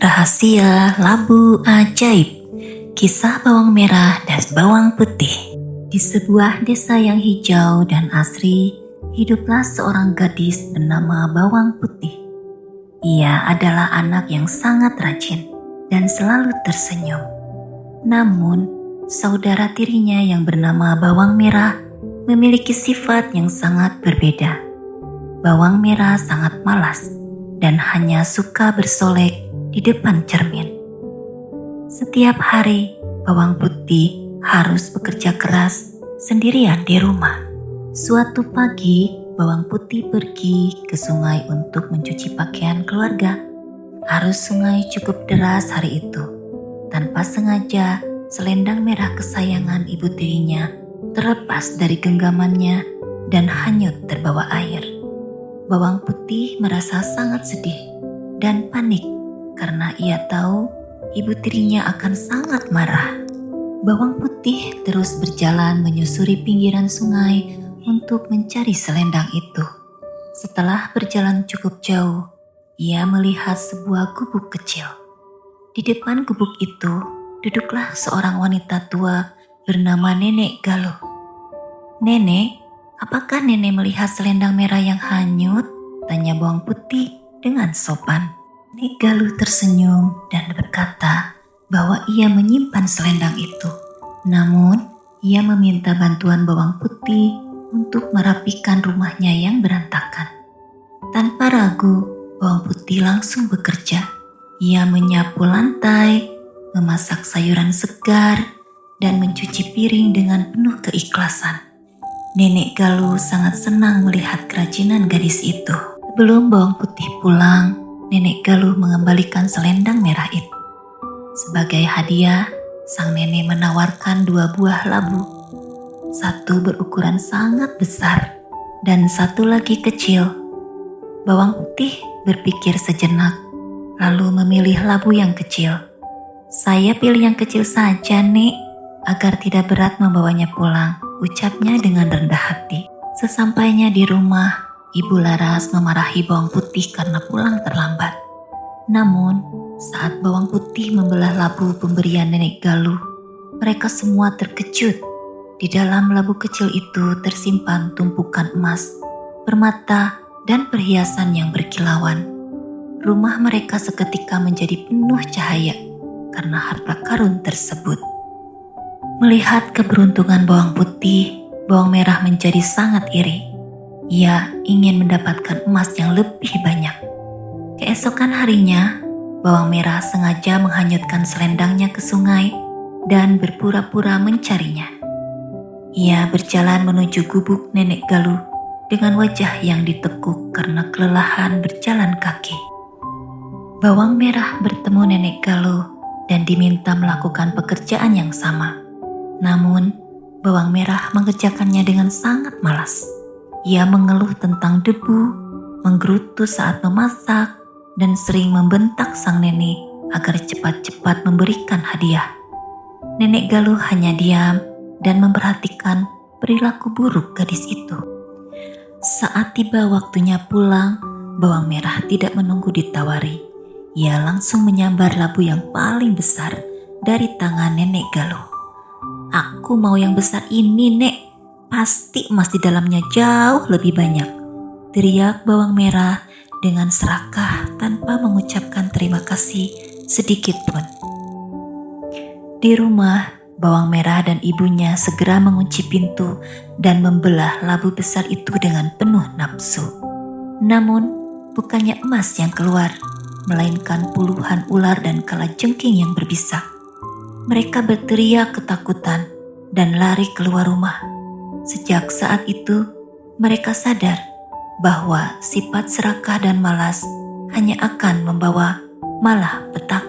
Rahasia labu ajaib. Kisah bawang merah dan bawang putih. Di sebuah desa yang hijau dan asri, hiduplah seorang gadis bernama Bawang Putih. Ia adalah anak yang sangat rajin dan selalu tersenyum. Namun, saudara tirinya yang bernama Bawang Merah memiliki sifat yang sangat berbeda. Bawang Merah sangat malas dan hanya suka bersolek di depan cermin. Setiap hari, Bawang Putih harus bekerja keras sendirian di rumah. Suatu pagi, Bawang Putih pergi ke sungai untuk mencuci pakaian keluarga. Arus sungai cukup deras hari itu. Tanpa sengaja, selendang merah kesayangan ibu tirinya terlepas dari genggamannya dan hanyut terbawa air. Bawang Putih merasa sangat sedih dan panik karena ia tahu ibu tirinya akan sangat marah. Bawang Putih terus berjalan menyusuri pinggiran sungai untuk mencari selendang itu. Setelah berjalan cukup jauh, ia melihat sebuah gubuk kecil. Di depan gubuk itu, duduklah seorang wanita tua bernama Nenek Galuh. "Nenek, apakah nenek melihat selendang merah yang hanyut?" tanya Bawang Putih dengan sopan. Nenek Galuh tersenyum dan berkata bahwa ia menyimpan selendang itu. Namun, ia meminta bantuan Bawang Putih untuk merapikan rumahnya yang berantakan. Tanpa ragu, Bawang Putih langsung bekerja. Ia menyapu lantai, memasak sayuran segar, dan mencuci piring dengan penuh keikhlasan. Nenek Galuh sangat senang melihat kerajinan gadis itu. Sebelum Bawang Putih pulang, Nenek Galuh mengembalikan selendang merah itu. Sebagai hadiah, sang nenek menawarkan 2 buah labu. Satu berukuran sangat besar dan satu lagi kecil. Bawang Putih berpikir sejenak, lalu memilih labu yang kecil. "Saya pilih yang kecil saja, Nek, agar tidak berat membawanya pulang," ucapnya dengan rendah hati. Sesampainya di rumah, Ibu Laras memarahi Bawang Putih karena pulang terlambat. Namun, saat Bawang Putih membelah labu pemberian Nenek Galuh, mereka semua terkejut. Di dalam labu kecil itu tersimpan tumpukan emas, permata, dan perhiasan yang berkilauan. Rumah mereka seketika menjadi penuh cahaya karena harta karun tersebut. Melihat keberuntungan Bawang Putih, Bawang Merah menjadi sangat iri. Ia ingin mendapatkan emas yang lebih banyak. Keesokan harinya, Bawang Merah sengaja menghanyutkan selendangnya ke sungai dan berpura-pura mencarinya. Ia berjalan menuju gubuk Nenek Galuh dengan wajah yang ditekuk karena kelelahan berjalan kaki. Bawang Merah bertemu Nenek Galuh dan diminta melakukan pekerjaan yang sama. Namun, Bawang Merah mengerjakannya dengan sangat malas. Ia mengeluh tentang debu, menggerutu saat memasak, dan sering membentak sang nenek agar cepat-cepat memberikan hadiah. Nenek Galuh hanya diam dan memperhatikan perilaku buruk gadis itu. Saat tiba waktunya pulang, Bawang Merah tidak menunggu ditawari. Ia langsung menyambar labu yang paling besar dari tangan Nenek Galuh. "Aku mau yang besar ini, Nek. Pasti emas di dalamnya jauh lebih banyak," teriak Bawang Merah dengan serakah tanpa mengucapkan terima kasih sedikit pun. Di rumah, Bawang Merah dan ibunya segera mengunci pintu dan membelah labu besar itu dengan penuh nafsu. Namun, bukannya emas yang keluar, melainkan puluhan ular dan kalajengking yang berbisa. Mereka berteriak ketakutan dan lari keluar rumah. Sejak saat itu, mereka sadar bahwa sifat serakah dan malas hanya akan membawa malah petaka.